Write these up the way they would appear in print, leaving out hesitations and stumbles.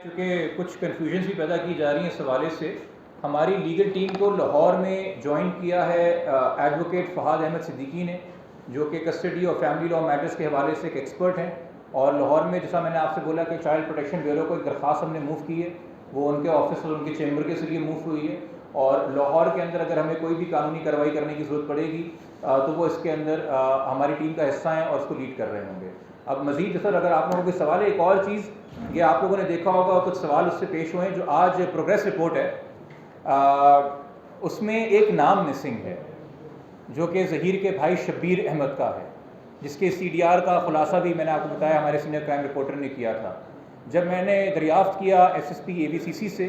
چونکہ کچھ کنفیوژنس بھی پیدا کی جا رہی ہیں اس حوالے سے، ہماری لیگل ٹیم کو لاہور میں جوائن کیا ہے ایڈوکیٹ فہد احمد صدیقی نے، جو کہ کسٹڈی اور فیملی لاء میٹرز کے حوالے سے ایک ایکسپرٹ ہیں، اور لاہور میں جیسا میں نے آپ سے بولا کہ چائلڈ پروٹیکشن بیورو کو ایک درخواست ہم نے موو کی ہے، وہ ان کے آفس اور ان کے چیمبر کے ذریعے موو ہوئی ہے، اور لاہور کے اندر اگر ہمیں کوئی بھی قانونی کارروائی کرنے کی ضرورت پڑے گی تو وہ اس کے اندر ہماری ٹیم کا حصہ ہیں اور اس کو لیڈ کر رہے ہوں گے۔ اب مزید سر اگر آپ لوگوں کو کوئی سوال ہے، ایک اور چیز یہ آپ لوگوں نے دیکھا ہوگا کچھ سوال اس سے پیش ہوئے ہیں، جو آج پروگریس رپورٹ ہے اس میں ایک نام مسنگ ہے جو کہ ظہیر کے بھائی شبیر احمد کا ہے، جس کے سی ڈی آر کا خلاصہ بھی میں نے آپ کو بتایا ہمارے سینئر کرائم رپورٹر نے کیا تھا۔ جب میں نے دریافت کیا ایس ایس پی اے بی سی سی سے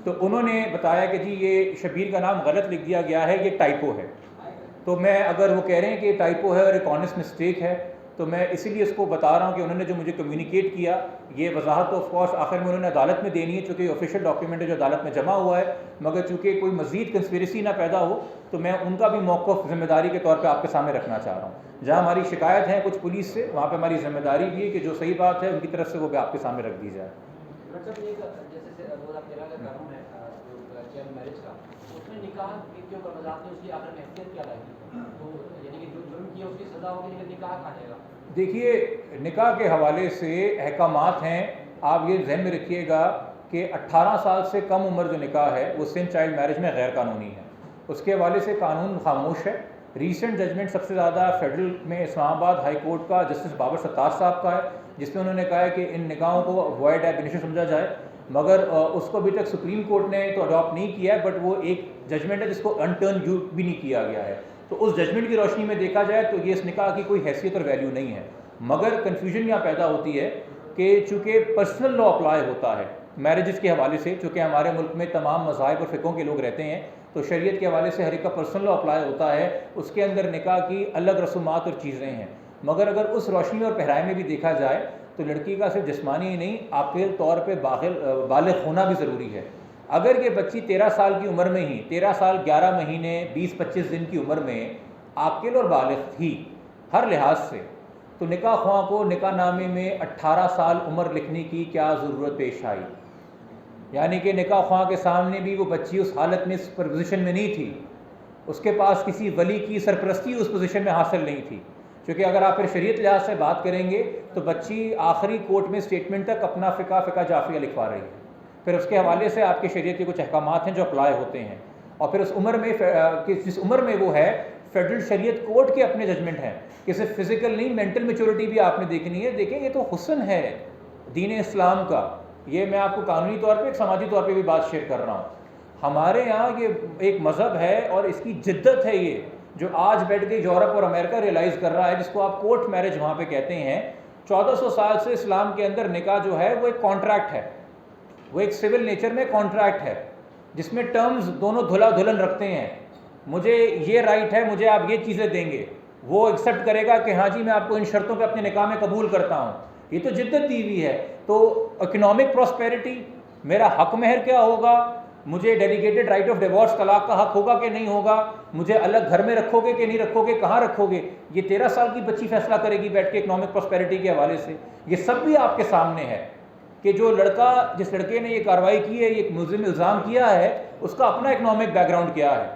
تو انہوں نے بتایا کہ جی یہ شبیر کا نام غلط لکھ دیا گیا ہے، یہ ٹائپو ہے۔ تو میں اگر وہ کہہ رہے ہیں کہ یہ ٹائپو ہے اور ایک آنیسٹ مسٹیک ہے تو میں اسی لیے اس کو بتا رہا ہوں کہ انہوں نے جو مجھے کمیونیکیٹ کیا یہ وضاحت تو آف کورس آخر میں انہوں نے عدالت میں دینی ہے، چونکہ آفیشیل ڈاکیومنٹ ہے جو عدالت میں جمع ہوا ہے، مگر چونکہ کوئی مزید کنسپیریسی نہ پیدا ہو تو میں ان کا بھی موقف ذمہ داری کے طور پہ آپ کے سامنے رکھنا چاہ رہا ہوں۔ جہاں ہماری شکایت ہے کچھ پولیس سے، وہاں پہ ہماری ذمہ داری بھی ہے کہ جو صحیح بات ہے ان کی طرف سے وہ بھی آپ کے سامنے رکھ دی جائے۔ دیکھیے نکاح کے حوالے سے احکامات ہیں، آپ یہ ذہن میں رکھیے گا کہ 18 سال سے کم عمر جو نکاح ہے وہ سن چائلڈ میرج میں غیر قانونی ہے، اس کے حوالے سے قانون خاموش ہے۔ ریسنٹ ججمنٹ سب سے زیادہ فیڈرل میں اسلام آباد ہائی کورٹ کا جسٹس بابر ستار صاحب کا ہے، جس میں انہوں نے کہا ہے کہ ان نکاحوں کو وائڈ ایب انیشو سمجھا جائے، مگر اس کو ابھی تک سپریم کورٹ نے تو اڈاپٹ نہیں کیا ہے، بٹ وہ ایک ججمنٹ ہے جس کو انٹرن بھی نہیں کیا گیا ہے۔ تو اس ججمنٹ کی روشنی میں دیکھا جائے تو یہ اس نکاح کی کوئی حیثیت اور ویلیو نہیں ہے، مگر کنفیوژن یہاں پیدا ہوتی ہے کہ چونکہ پرسنل لاء اپلائی ہوتا ہے میرجز کے حوالے سے، چونکہ ہمارے ملک میں تمام مذاہب اور فقہوں کے لوگ رہتے ہیں تو شریعت کے حوالے سے ہر ایک کا پرسنل لاء اپلائی ہوتا ہے، اس کے اندر نکاح کی الگ رسومات اور چیزیں ہیں، مگر اگر اس روشنی اور پہرائی میں بھی دیکھا جائے تو لڑکی کا صرف جسمانی ہی نہیں عاقل طور پہ بالغ ہونا بھی ضروری ہے۔ اگر یہ بچی 13 سال کی عمر میں ہی 13 سال 11 مہینے 20-25 دن کی عمر میں عاقل اور بالغ تھی ہر لحاظ سے، تو نکاح خواہ کو نکاح نامے میں 18 سال عمر لکھنے کی کیا ضرورت پیش آئی؟ یعنی کہ نکاح خواہ کے سامنے بھی وہ بچی اس حالت میں اس پوزیشن میں نہیں تھی، اس کے پاس کسی ولی کی سرپرستی اس پوزیشن میں حاصل نہیں تھی، کیونکہ اگر آپ پھر شریعت لحاظ سے بات کریں گے تو بچی آخری کورٹ میں اسٹیٹمنٹ تک اپنا فقہ جعفریہ لکھوا رہی ہے، پھر اس کے حوالے سے آپ کے شریعت کے کچھ احکامات ہیں جو اپلائی ہوتے ہیں، اور پھر اس عمر میں جس عمر میں وہ ہے فیڈرل شریعت کورٹ کے اپنے ججمنٹ ہیں کہ صرف فزیکل نہیں مینٹل میچورٹی بھی آپ نے دیکھنی ہے۔ دیکھیں یہ تو حسن ہے دین اسلام کا، یہ میں آپ کو قانونی طور پہ ایک سماجی طور پہ بھی بات شیئر کر رہا ہوں۔ ہمارے یہاں یہ ایک مذہب ہے اور اس کی جدت ہے، یہ جو آج بیٹھ کے یورپ اور امریکہ ریئلائز کر رہا ہے، جس کو آپ کورٹ میرج وہاں پہ کہتے ہیں۔ 1400 سال سے اسلام کے اندر نکاح جو ہے وہ ایک کانٹریکٹ ہے، وہ ایک سول نیچر میں کانٹریکٹ ہے جس میں ٹرمز دونوں دھلا دھلن رکھتے ہیں، مجھے یہ رائٹ ہے، مجھے آپ یہ چیزیں دیں گے، وہ ایکسیپٹ کرے گا کہ ہاں جی میں آپ کو ان شرطوں پہ اپنے نکاح میں قبول کرتا ہوں، یہ تو جدت دی ہوئی ہے۔ تو اکنامک پراسپیرٹی، میرا حق مہر کیا ہوگا، مجھے ڈیلیگیٹڈ رائٹ آف ڈیورس طلاق کا حق ہوگا کہ نہیں ہوگا، مجھے الگ گھر میں رکھو گے کہ نہیں رکھو گے، کہاں رکھو گے، یہ 13 سال کی بچی فیصلہ کرے گی بیٹھ کے اکنامک پراسپیرٹی کے حوالے سے۔ یہ سب بھی آپ کے سامنے ہے کہ جو لڑکا جس لڑکے نے یہ کارروائی کی ہے، یہ ملزم الزام کیا ہے، اس کا اپنا اکنامک بیک گراؤنڈ کیا ہے،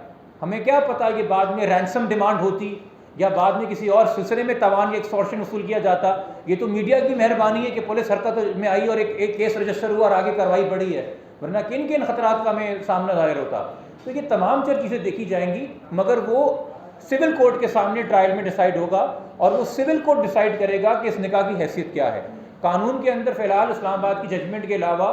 ہمیں کیا پتہ یہ بعد میں رینسم ڈیمانڈ ہوتی یا بعد میں کسی اور سلسلے میں تاوان یا ایکسٹورشن وصول کیا جاتا۔ یہ تو میڈیا کی مہربانی ہے کہ پولیس حرکت میں آئی اور ایک کیس رجسٹر ہوا اور آگے کارروائی بڑھی ہے، ورنہ کن کن خطرات کا ہمیں سامنا ظاہر ہوتا۔ تو یہ تمام چیزیں دیکھی جائیں گی، مگر وہ سول کورٹ کے سامنے ٹرائل میں ڈیسائیڈ ہوگا اور وہ سول کورٹ ڈیسائیڈ کرے گا کہ اس نکاح کی حیثیت کیا ہے۔ قانون کے اندر فی الحال اسلام آباد کی ججمنٹ کے علاوہ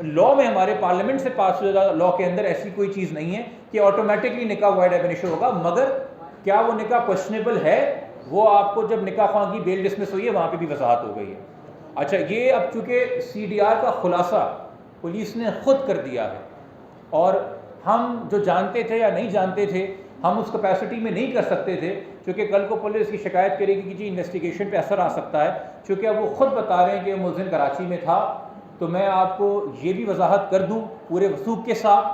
لاء میں ہمارے پارلیمنٹ سے پاس شدہ لاء کے اندر ایسی کوئی چیز نہیں ہے کہ آٹومیٹکلی نکاح وائڈ ایب انیشو ہوگا، مگر کیا وہ نکاح کویشچنیبل ہے وہ آپ کو جب نکاح خواہ کی بیل ڈسمس ہوئی ہے وہاں پہ بھی وضاحت ہو گئی ہے۔ اچھا یہ اب چونکہ سی ڈی آر کا خلاصہ پولیس نے خود کر دیا ہے اور ہم جو جانتے تھے یا نہیں جانتے تھے ہم اس کیپیسٹی میں نہیں کر سکتے تھے، چونکہ کل کو پولیس کی شکایت کرے گی کہ جی انویسٹیگیشن پہ اثر آ سکتا ہے، چونکہ اب وہ خود بتا رہے ہیں کہ ملزم کراچی میں تھا، تو میں آپ کو یہ بھی وضاحت کر دوں پورے وثوق کے ساتھ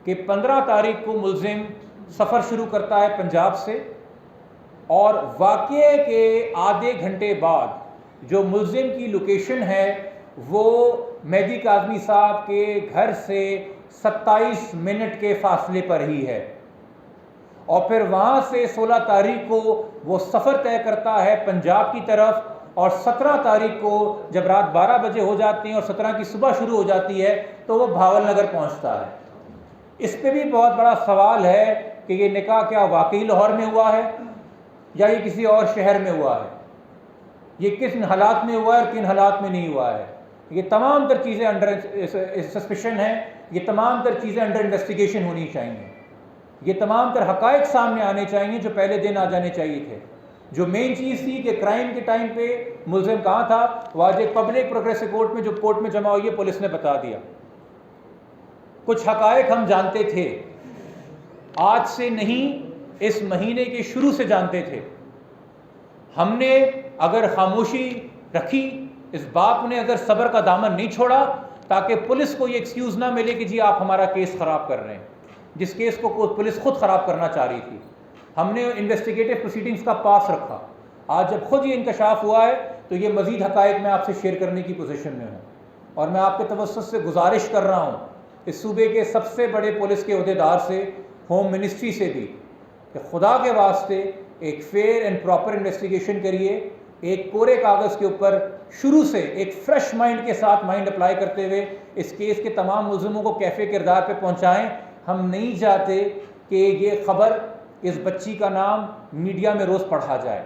کہ 15 تاریخ کو ملزم سفر شروع کرتا ہے پنجاب سے، اور واقعے کے آدھے گھنٹے بعد جو ملزم کی لوکیشن ہے وہ مہدی کاظمی صاحب کے گھر سے 27 منٹ کے فاصلے پر ہی ہے، اور پھر وہاں سے 16 تاریخ کو وہ سفر طے کرتا ہے پنجاب کی طرف، اور 17 تاریخ کو جب رات 12 بجے ہو جاتی ہیں اور 17 کی صبح شروع ہو جاتی ہے تو وہ بھاول نگر پہنچتا ہے۔ اس پہ بھی بہت بڑا سوال ہے کہ یہ نکاح کیا واقعی لاہور میں ہوا ہے یا یہ کسی اور شہر میں ہوا ہے، یہ کس حالات میں ہوا ہے اور کن حالات میں نہیں ہوا ہے۔ یہ تمام تر چیزیں انڈر سسپیشن ہیں، یہ تمام تر چیزیں انڈر انویسٹیگیشن ہونی چاہیے، یہ تمام تر حقائق سامنے آنے چاہیے جو پہلے دن آ جانے چاہیے تھے۔ جو مین چیز تھی کہ کرائم کے ٹائم پہ ملزم کہاں تھا، وہ آج ایک پبلک پروگریس کورٹ میں جو کورٹ میں جمع ہوئی ہے پولیس نے بتا دیا۔ کچھ حقائق ہم جانتے تھے، آج سے نہیں، اس مہینے کے شروع سے جانتے تھے۔ ہم نے اگر خاموشی رکھی، اس باپ نے اگر صبر کا دامن نہیں چھوڑا تاکہ پولیس کو یہ ایکسکیوز نہ ملے کہ جی آپ ہمارا کیس خراب کر رہے ہیں، جس کیس کو پولیس خود خراب کرنا چاہ رہی تھی۔ ہم نے انویسٹیگیٹو پروسیڈنگز کا پاس رکھا۔ آج جب خود یہ انکشاف ہوا ہے تو یہ مزید حقائق میں آپ سے شیئر کرنے کی پوزیشن میں ہوں، اور میں آپ کے توسط سے گزارش کر رہا ہوں اس صوبے کے سب سے بڑے پولیس کے عہدیدار سے، ہوم منسٹری سے بھی، کہ خدا کے واسطے ایک فیئر اینڈ پراپر انویسٹیگیشن کریے، ایک کورے کاغذ کے اوپر شروع سے ایک فریش مائنڈ کے ساتھ مائنڈ اپلائی کرتے ہوئے اس کیس کے تمام ملزموں کو کیفے کردار پہ پہنچائیں۔ ہم نہیں چاہتے کہ یہ خبر، اس بچی کا نام میڈیا میں روز پڑھا جائے۔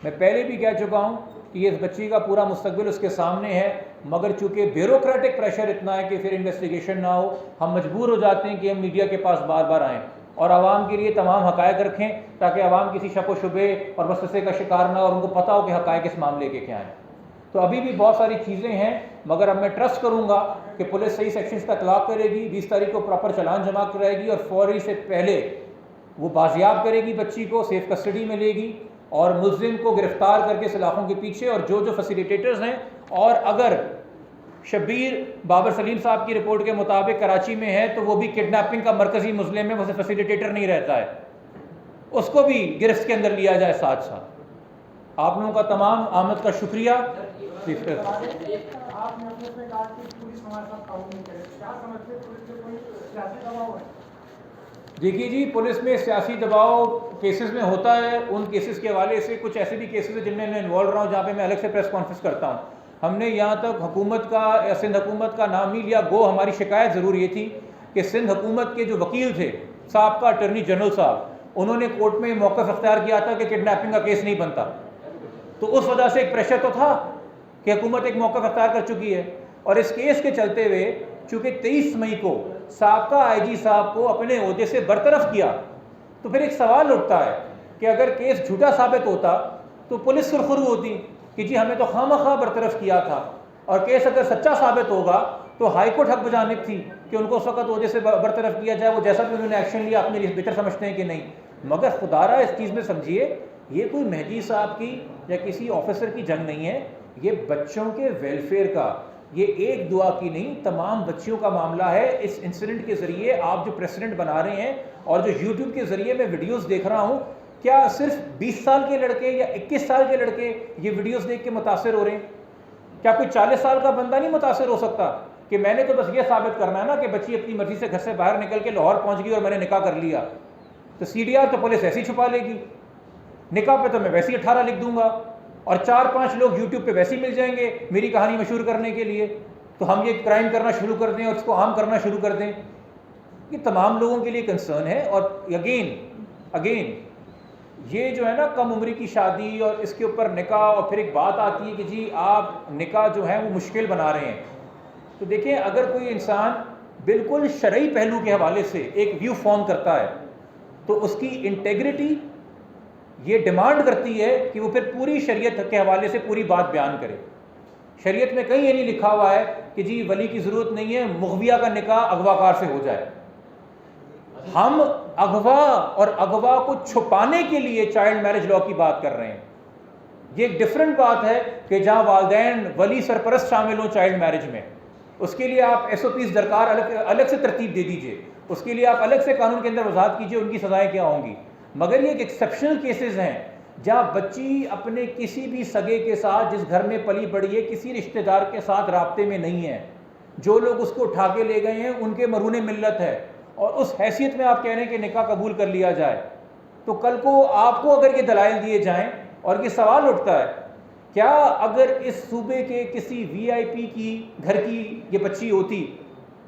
میں پہلے بھی کہہ چکا ہوں کہ یہ اس بچی کا پورا مستقبل اس کے سامنے ہے، مگر چونکہ بیوروکریٹک پریشر اتنا ہے کہ پھر انویسٹیگیشن نہ ہو، ہم مجبور ہو جاتے ہیں کہ ہم میڈیا کے پاس بار بار آئیں اور عوام کے لیے تمام حقائق رکھیں تاکہ عوام کسی شک و شبے اور وسوسے کا شکار نہ ہو اور ان کو پتہ ہو کہ حقائق اس معاملے کے کیا ہیں۔ تو ابھی بھی بہت ساری چیزیں ہیں، مگر اب میں ٹرسٹ کروں گا کہ پولیس صحیح سیکشنز کا اطلاق کرے گی، 20 تاریخ کو پراپر چالان جمع کرائے گی اور فوری سے پہلے وہ بازیاب کرے گی، بچی کو سیف کسٹڈی میں لے گی اور ملزم کو گرفتار کر کے سلاخوں کے پیچھے، اور جو فیسیلیٹیٹرز ہیں، اور اگر شبیر بابر سلیم صاحب کی رپورٹ کے مطابق کراچی میں ہے تو وہ بھی کڈنیپنگ کا مرکزی مظلم ہے، وہ صرف فیسیلیٹیٹر نہیں رہتا ہے، اس کو بھی گرفت کے اندر لیا جائے ساتھ ساتھ۔ آپ لوگوں کا تمام آمد کا شکریہ۔ آپ نے اپنے سے کہا کہ پولیس ہمارے ساتھ تعاون نہیں کرے، کیا سمجھتے پولیس پہ کوئی سیاسی دباؤ ہے؟ دیکھیے جی، پولیس میں سیاسی دباؤ کیسز میں ہوتا ہے، ان کیسز کے حوالے سے کچھ ایسے بھی کیسز ہیں جن میں میں انوالو رہا ہوں جہاں پہ میں الگ سے پریس کانفرنس کرتا ہوں۔ ہم نے یہاں تک حکومت کا یا سندھ حکومت کا نام نہیں لیا، گو ہماری شکایت ضرور یہ تھی کہ سندھ حکومت کے جو وکیل تھے، سابقہ اٹارنی جنرل صاحب، انہوں نے کورٹ میں موقف اختیار کیا تھا کہ کڈنیپنگ کا کیس نہیں بنتا، تو اس وجہ سے ایک پریشر تو تھا کہ حکومت ایک موقف اختیار کر چکی ہے، اور اس کیس کے چلتے ہوئے چونکہ 23 مئی کو سابقہ آئی جی صاحب کو اپنے عہدے سے برطرف کیا، تو پھر ایک سوال اٹھتا ہے کہ اگر کیس جھوٹا ثابت ہوتا تو پولیس سرخرو ہوتی کہ جی ہمیں تو خواہ برطرف کیا تھا، اور کیس اگر سچا ثابت ہوگا تو ہائی کورٹ حق بجانب تھی کہ ان کو اس وقت عہدے سے برطرف کیا جائے، وہ جیسا بھی انہوں نے ایکشن لیا اپنے لیے بہتر سمجھتے ہیں کہ نہیں۔ مگر خدارہ اس چیز میں سمجھیے، یہ کوئی مہدی صاحب کی یا کسی آفیسر کی جنگ نہیں ہے، یہ بچوں کے ویلفیئر کا، یہ ایک دعا کی نہیں، تمام بچیوں کا معاملہ ہے۔ اس انسیڈنٹ کے ذریعے آپ جو پریسیڈنٹ بنا رہے ہیں اور جو یوٹیوب کے ذریعے میں ویڈیوز دیکھ رہا ہوں، کیا صرف 20 سال کے لڑکے یا 21 سال کے لڑکے یہ ویڈیوز دیکھ کے متاثر ہو رہے ہیں؟ کیا کوئی 40 سال کا بندہ نہیں متاثر ہو سکتا کہ میں نے تو بس یہ ثابت کرنا ہے نا کہ بچی اپنی مرضی سے گھر سے باہر نکل کے لاہور پہنچ گئی اور میں نے نکاح کر لیا، تو CDR تو پولیس ایسی چھپا لے گی، نکاح پہ تو میں ویسی 18 لکھ دوں گا، اور 4-5 لوگ یوٹیوب پہ ویسے ہی مل جائیں گے میری کہانی مشہور کرنے کے لیے، تو ہم یہ کرائم کرنا شروع کر دیں اور اس کو عام کرنا شروع کر دیں۔ یہ تمام لوگوں کے لیے کنسرن ہے۔ اور اگین یہ جو ہے نا کم عمری کی شادی اور اس کے اوپر نکاح، اور پھر ایک بات آتی ہے کہ جی آپ نکاح جو ہے وہ مشکل بنا رہے ہیں، تو دیکھیں اگر کوئی انسان بالکل شرعی پہلو کے حوالے سے ایک ویو فارم کرتا ہے تو اس کی انٹیگریٹی یہ ڈیمانڈ کرتی ہے کہ وہ پھر پوری شریعت کے حوالے سے پوری بات بیان کرے۔ شریعت میں کہیں یہ نہیں لکھا ہوا ہے کہ جی ولی کی ضرورت نہیں ہے، مغویہ کا نکاح اغوا کار سے ہو جائے۔ ہم اغوا اور اغوا کو چھپانے کے لیے چائلڈ میرج لا کی بات کر رہے ہیں۔ یہ ایک ڈفرینٹ بات ہے کہ جہاں والدین ولی سرپرست شامل ہوں چائلڈ میرج میں، اس کے لیے آپ SOPs درکار الگ سے ترتیب دے دیجئے، اس کے لیے آپ الگ سے قانون کے اندر وضاحت کیجئے ان کی سزائیں کیا ہوں گی۔ مگر یہ ایک ایکسیپشنل کیسز ہیں جہاں بچی اپنے کسی بھی سگے کے ساتھ جس گھر میں پلی بڑھی ہے کسی رشتہ دار کے ساتھ رابطے میں نہیں ہے، جو لوگ اس کو اٹھا کے لے گئے ہیں ان کے مرہون ملت ہے، اور اس حیثیت میں آپ کہہ رہے ہیں کہ نکاح قبول کر لیا جائے، تو کل کو آپ کو اگر یہ دلائل دیے جائیں، اور یہ سوال اٹھتا ہے کیا اگر اس صوبے کے کسی وی آئی پی کی گھر کی یہ بچی ہوتی،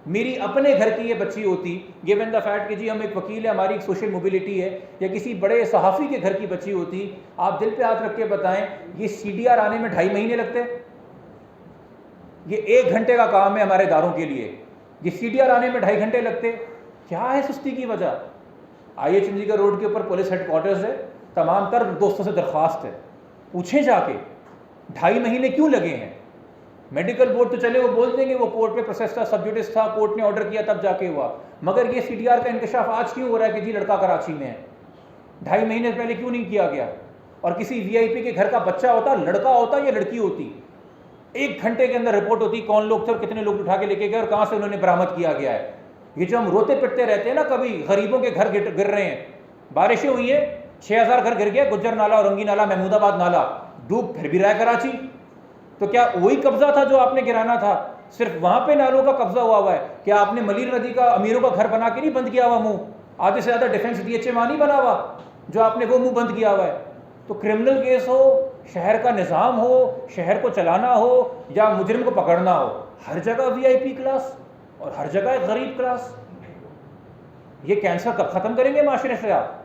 میری اپنے گھر کی یہ بچی ہوتی، گیون دا فیکٹ کہ جی ہم ایک وکیل ہے، ہماری ایک سوشل موبلٹی ہے، یا کسی بڑے صحافی کے گھر کی بچی ہوتی، آپ دل پہ ہاتھ رکھ کے بتائیں یہ سی ڈی آر آنے میں 2.5 مہینے لگتے؟ یہ 1 گھنٹے کا کام ہے ہمارے اداروں کے لیے، یہ سی ڈی آر آنے میں 2.5 گھنٹے لگتے؟ کیا ہے سستی کی وجہ؟ آئیے چندی گڑھ روڈ کے اوپر پولیس ہیڈ کوارٹرز ہے، تمام تر دوستوں سے درخواست ہے، پوچھیں جا کے 2.5 مہینے کیوں لگے ہیں؟ میڈیکل بورڈ تو چلے وہ بول دیں گے وہ کورٹ میں پروسیس تھا، سب جوڈس تھا، کورٹ نے آرڈر کیا تب جا کے ہوا، مگر یہ سی ڈی آر کا انکشاف آج کیوں ہو رہا ہے کہ جی لڑکا کراچی میں ہے؟ 2.5 مہینے پہلے کیوں نہیں کیا گیا؟ اور کسی وی آئی پی کے گھر کا بچہ ہوتا، لڑکا ہوتا یا لڑکی ہوتی، 1 گھنٹے کے اندر رپورٹ ہوتی کون لوگ تھے اور کتنے لوگ اٹھا کے لے کے گئے اور کہاں سے انہوں نے برآمد کیا گیا ہے۔ یہ جو ہم روتے پٹتے رہتے ہیں نا، کبھی غریبوں کے گھر گر رہے ہیں، بارشیں ہوئی ہیں 6000 گھر گر گیا، گجر نالا، اورنگی نالا، محمود آباد نالا ڈوب، پھر بھی رہا ہے کراچی، تو کیا وہی قبضہ تھا جو آپ نے گرانا تھا؟ صرف وہاں پہ نالوں کا قبضہ ہوا ہے، کیا آپ نے ملیر ندی کا امیروں کا گھر بنا کے نہیں بند کیا ہوا منہ؟ آدھے سے زیادہ ڈیفنس ڈی ایچ اے وہاں نہیں بنا ہوا جو آپ نے وہ منہ بند کیا ہوا ہے؟ تو کرمنل کیس ہو، شہر کا نظام ہو، شہر کو چلانا ہو یا مجرم کو پکڑنا ہو، ہر جگہ وی آئی پی کلاس اور ہر جگہ ایک غریب کلاس۔ یہ کینسر کب ختم کریں گے معاشرے سے آپ؟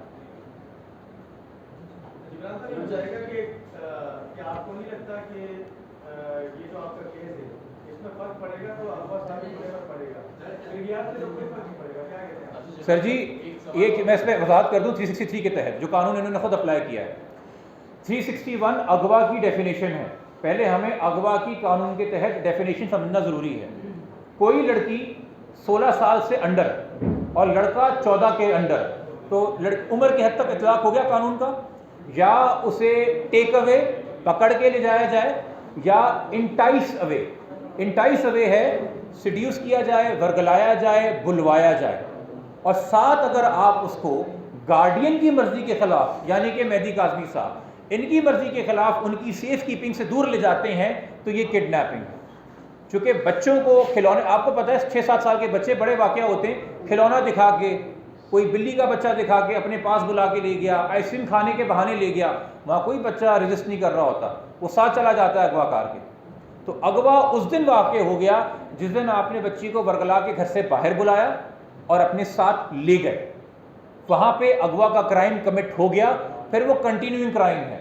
آپ کو نہیں لگتا کہ یہ جو آپ کا کیس ہے اس میں فرق پڑے گا تو اغوا ثابت ہونے میں پڑے گا، میڈیا سے تو کوئی فرق نہیں پڑے گا، کیا کہتے ہیں؟ سر جی یہ میں اس پہ وضاحت کر دوں 363 کے تحت جو قانون انہوں نے خود اپلائی کیا ہے، 361 اغوا کی ڈیفینیشن ہے۔ پہلے ہمیں اغوا کی قانون کے تحت ڈیفینیشن سمجھنا ضروری ہے۔ کوئی لڑکی 16 سال سے انڈر اور لڑکا 14 کے انڈر، تو عمر کی حد تک اطلاق ہو گیا قانون کا، یا اسے ٹیک اوے پکڑ کے لے جایا جائے یا انٹائس اوے۔ انٹائس اوے ہے سیڈیوس کیا جائے، ورگلایا جائے، بلوایا جائے، اور ساتھ اگر آپ اس کو گارڈین کی مرضی کے خلاف، یعنی کہ مہدی کاظمی صاحب ان کی مرضی کے خلاف ان کی سیف کیپنگ سے دور لے جاتے ہیں تو یہ کڈنیپنگ ہے۔ چونکہ بچوں کو کھلونے، آپ کو پتہ ہے 6-7 سال کے بچے بڑے واقعہ ہوتے ہیں، کھلونا دکھا کے، کوئی بلی کا بچہ دکھا کے اپنے پاس بلا کے لے گیا، آئس کریم کھانے کے بہانے لے گیا، وہاں کوئی بچہ رجسٹ نہیں کر رہا ہوتا، وہ ساتھ چلا جاتا ہے اغوا کار کے۔ تو اغوا اس دن واقع ہو گیا جس دن آپ نے بچی کو ورگلا کے گھر سے باہر بلایا اور اپنے ساتھ لے گئے، وہاں پہ اغوا کا کرائم کمٹ ہو گیا، پھر وہ کنٹینیوئنگ کرائم ہے۔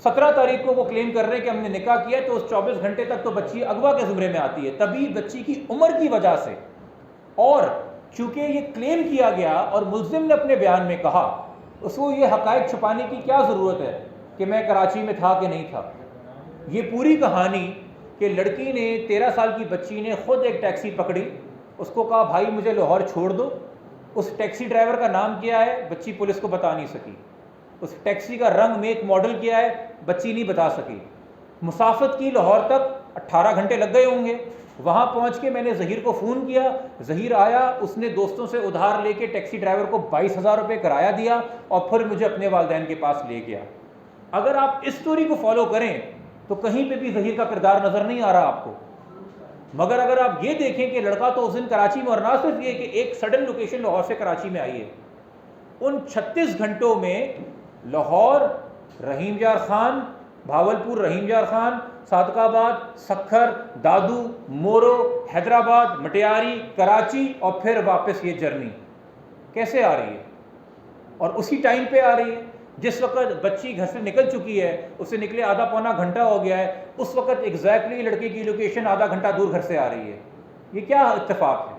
17 تاریخ کو وہ کلیم کر رہے ہیں کہ ہم نے نکاح کیا، تو اس 24 گھنٹے تک تو بچی اغوا کے زمرے میں آتی ہے، تبھی بچی کی عمر کی وجہ سے، اور چونکہ یہ کلیم کیا گیا اور ملزم نے اپنے بیان میں کہا، اس کو یہ حقائق چھپانے کی کیا ضرورت ہے کہ میں کراچی میں تھا کہ نہیں تھا؟ یہ پوری کہانی کہ لڑکی نے 13 سال کی بچی نے خود ایک ٹیکسی پکڑی، اس کو کہا بھائی مجھے لاہور چھوڑ دو، اس ٹیکسی ڈرائیور کا نام کیا ہے بچی پولیس کو بتا نہیں سکی، اس ٹیکسی کا رنگ میک ماڈل کیا ہے بچی نہیں بتا سکی، مسافت کی لاہور تک 18 گھنٹے لگ گئے ہوں گے، وہاں پہنچ کے میں نے ظہیر کو فون کیا، ظہیر آیا، اس نے دوستوں سے ادھار لے کے ٹیکسی ڈرائیور کو 22,000 روپے کرایہ دیا اور پھر مجھے اپنے والدین کے پاس لے گیا۔ اگر آپ اس سٹوری کو فالو کریں تو کہیں پہ بھی ظہیر کا کردار نظر نہیں آ رہا آپ کو، مگر اگر آپ یہ دیکھیں کہ لڑکا تو اس دن کراچی میں، اور نہ صرف یہ کہ ایک سڈن لوکیشن لاہور سے کراچی میں آئی ہے، ان 36 گھنٹوں میں لاہور، رحیم یار خان، بھاولپور رحیم یار خان، صادق آباد، سکھر، دادو، مورو، حیدرآباد، مٹیاری، کراچی، اور پھر واپس یہ جرنی کیسے آ رہی ہے؟ اور اسی ٹائم پہ آ رہی ہے جس وقت بچی گھر سے نکل چکی ہے، اسے نکلے آدھا پونا گھنٹہ ہو گیا ہے، اس وقت ایگزیکٹلی لڑکی کی لوکیشن آدھا گھنٹہ دور گھر سے آ رہی ہے۔ یہ کیا اتفاق ہے؟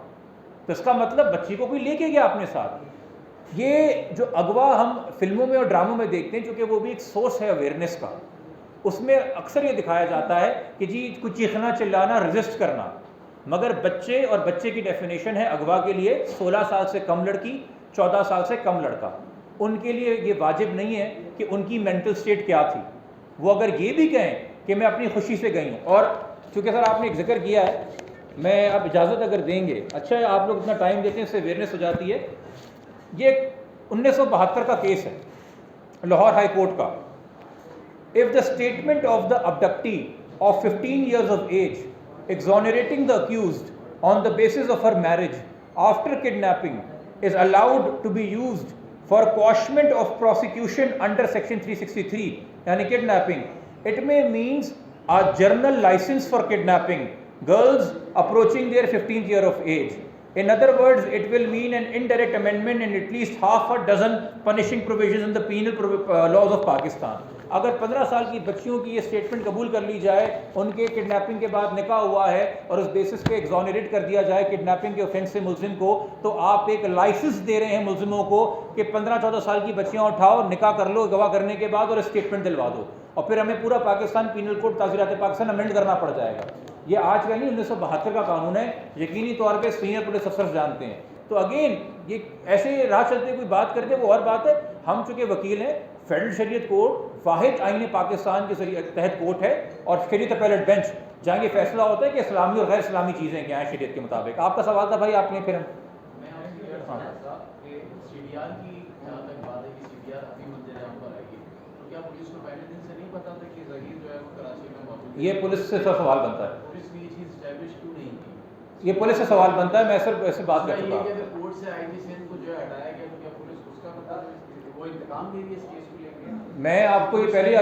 تو اس کا مطلب بچی کو کوئی لے کے گیا اپنے ساتھ۔ یہ جو اغوا ہم فلموں میں اور ڈراموں میں دیکھتے ہیں، چونکہ وہ بھی ایک سورس ہے اویئرنیس کا، اس میں اکثر یہ دکھایا جاتا ہے کہ جی کچھ چیخنا چلانا، ریزسٹ کرنا، مگر بچے اور بچے کی ڈیفینیشن ہے اغوا کے لیے 16 سال سے کم لڑکی، 14 سال سے کم لڑکا۔ ان کے لیے یہ واجب نہیں ہے کہ ان کی مینٹل سٹیٹ کیا تھی، وہ اگر یہ بھی کہیں کہ میں اپنی خوشی سے گئی ہوں۔ اور چونکہ سر آپ نے ایک ذکر کیا ہے، میں آپ اجازت اگر دیں گے، اچھا ہے آپ لوگ اتنا ٹائم دیتے ہیں، اس سے اویئرنیس ہو جاتی ہے۔ یہ 1972 کا کیس ہے لاہور ہائی کورٹ کا۔ If the statement of the abductee of 15 years of age exonerating the accused on the basis of her marriage after kidnapping is allowed to be used for quashment of prosecution under section 363 yani kidnapping, it may means a journal license for kidnapping girls approaching their 15th year of age. In other words, it will mean an indirect amendment in at least half a dozen punishing provisions in the penal laws of Pakistan. اگر 15 سال کی بچیوں کی یہ statement قبول کر لی جائے, ان کے کڈنیپنگ کے بعد نکاح ہوا ہے اور اس بیسس پہ ایگزونریٹ کر دیا جائے کڈنیپنگ کے اوفینس سے ملزم کو, تو آپ ایک لائسنس دے رہے ہیں ملزموں کو کہ 15-14 سال کی بچیاں اٹھاؤ, نکاح کر لو گواہ کرنے کے بعد اور اسٹیٹمنٹ دلوا دو, اور پھر ہمیں پورا پاکستان پینل کوڈ تعزیرات پاکستان امینڈ کرنا پڑ جائے گا. یہ آج کا نہیں 1972 کا قانون ہے, یقینی طور پہ سینئر پولیس افسر جانتے ہیں. تو اگین یہ ایسے راہ چلتے کوئی بات کرتے وہ اور بات ہے. ہم چونکہ وکیل ہیں, فیڈرل شریعت کورٹ واحد آئین پاکستان کے ذریعے تحت کورٹ ہے, اور شریعت اپیلیٹ بینچ جہاں یہ فیصلہ ہوتا ہے کہ اسلامی اور غیر اسلامی چیزیں کیا ہیں شریعت کے مطابق. آپ کا سوال تھا بھائی, آپ نے پھر یہ پولیس سے سوال بنتا ہے, یہ پولیس سے سوال بنتا ہے. میں صرف ایسے بات کر چکا ہوں. میں آپ کو یہ پہلے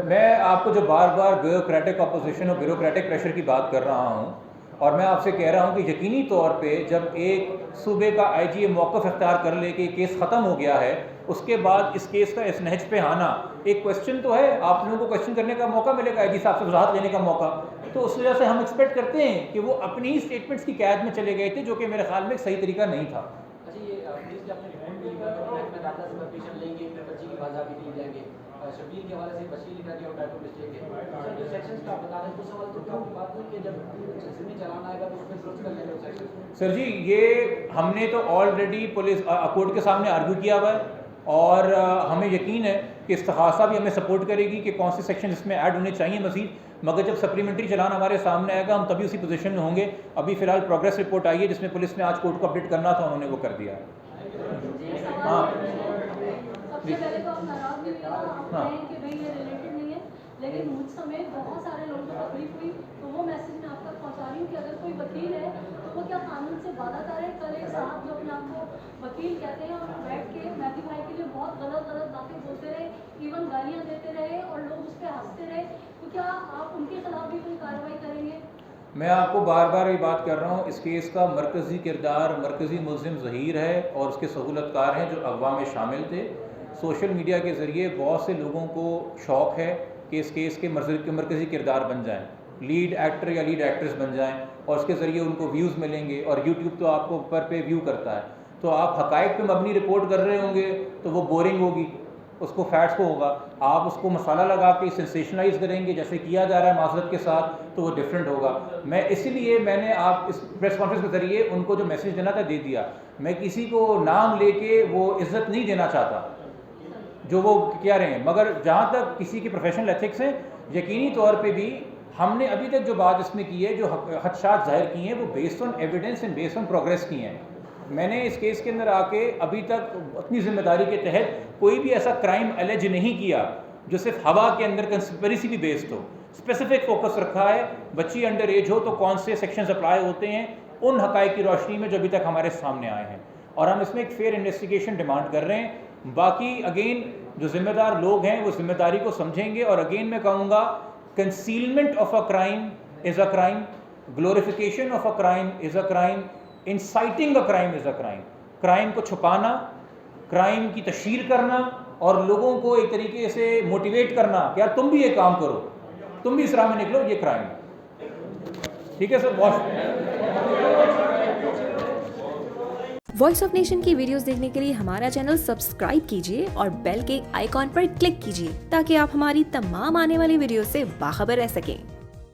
میں آپ کو جو بار بار بیوروکریٹک اپوزیشن اور بیوروکریٹک پریشر کی بات کر رہا ہوں, اور میں آپ سے کہہ رہا ہوں کہ یقینی طور پہ جب ایک صوبے کا آئی جی موقف اختیار کر لے کہ یہ کیس ختم ہو گیا ہے, اس کے بعد اس کیس کا اس نہج پہ آنا ایک کوشچن تو ہے, آپ لوگوں کو کوشچن کرنے کا موقع ملے گا, آئی جی صاحب سے وضاحت لینے کا موقع. تو اس وجہ سے ہم ایکسپیکٹ کرتے ہیں کہ وہ اپنی ہی اسٹیٹمنٹس کی قید میں چلے گئے تھے, جو کہ میرے خیال میں ایک صحیح طریقہ نہیں تھا. سر جی یہ ہم نے تو آلریڈی پولیس کورٹ کے سامنے آرگو کیا ہوا ہے, اور ہمیں یقین ہے کہ استغاثہ بھی ہمیں سپورٹ کرے گی کہ کون سے سیکشن اس میں ایڈ ہونے چاہیے مزید, مگر جب سپلیمنٹری چلان ہمارے سامنے آئے گا ہم تبھی اسی پوزیشن میں ہوں گے. ابھی فی الحال پروگریس رپورٹ آئی ہے جس میں پولیس نے آج کورٹ کو اپڈیٹ کرنا تھا, انہوں نے وہ کر دیا ہے. ہاں لیکن مجھ سمیت بہت سارے لوگوں کو تکلیف ہوئی, تو وہ میسج میں آپ تک پہنچا رہی ہوں کہ اگر کوئی وکیل ہے تو وہ کیا قانون سے وعدہ کرے. کل ایک صاحب جو اپنے آپ کو وکیل کہتے ہیں اور بیٹھ کے مہدی بھائی کے لیے بہت غلط باتیں بولتے رہے, ایون گالیاں دیتے رہے اور لوگ اس پہ ہنستے رہے, تو کیا آپ ان کے خلاف بھی کوئی کارروائی کریں گے؟ میں آپ کو بار بار یہ بات کر رہا ہوں, اس کیس کا مرکزی کردار مرکزی ملزم ظہیر ہے اور اس کے سہولت کار ہیں جو اغوا میں شامل تھے. سوشل میڈیا کے ذریعے بہت سے لوگوں کو شوق ہے کہ اس کیس کے مرکزی کردار بن جائیں, لیڈ ایکٹر یا لیڈ ایکٹریس بن جائیں, اور اس کے ذریعے ان کو ویوز ملیں گے, اور یوٹیوب تو آپ کو پر پہ ویو کرتا ہے. تو آپ حقائق پہ مبنی رپورٹ کر رہے ہوں گے تو وہ بورنگ ہوگی, اس کو فیٹس کو ہوگا. آپ اس کو مسالہ لگا کے سینسیشنلائز کریں گے جیسے کیا جا رہا ہے معذرت کے ساتھ, تو وہ ڈفرینٹ ہوگا. میں اسی لیے میں نے آپ اس پریس کانفرنس کے ذریعے ان کو جو میسج دینا تھا دے دیا. میں کسی کو نام لے کے وہ عزت نہیں دینا چاہتا جو وہ کہہ رہے ہیں, مگر جہاں تک کسی کی پروفیشنل ایتھکس ہیں, یقینی طور پہ بھی ہم نے ابھی تک جو بات اس میں کی ہے, جو خدشات ظاہر کی ہیں, وہ based on evidence and based on progress کی ہیں. میں نے اس کیس کے اندر آ کے ابھی تک اپنی ذمہ داری کے تحت کوئی بھی ایسا کرائم الیج نہیں کیا جو صرف ہوا کے اندر کنسپریسی بھی بیسڈ ہو. اسپیسیفک فوکس رکھا ہے, بچی انڈر ایج ہو تو کون سے سیکشنز اپلائی ہوتے ہیں, ان حقائق کی روشنی میں جو ابھی تک ہمارے سامنے آئے ہیں, اور ہم اس میں ایک فیئر انویسٹیگیشن ڈیمانڈ کر رہے ہیں. باقی اگین جو ذمہ دار لوگ ہیں وہ ذمہ داری کو سمجھیں گے, اور اگین میں کہوں گا concealment of a crime is a crime, glorification of a crime is a crime, inciting a crime is a crime. Crime کو چھپانا, کرائم کی تشہیر کرنا اور لوگوں کو ایک طریقے سے موٹیویٹ کرنا کہ یار تم بھی یہ کام کرو, تم بھی اس راہ میں نکلو, یہ کرائم ہے. ٹھیک ہے سر. وائس آف نیشن کی ویڈیوز دیکھنے کے لیے ہمارا چینل سبسکرائب کیجیے اور بیل کے آئیکن پر کلک کیجیے تاکہ آپ ہماری تمام آنے والی ویڈیوز سے باخبر رہ سکیں.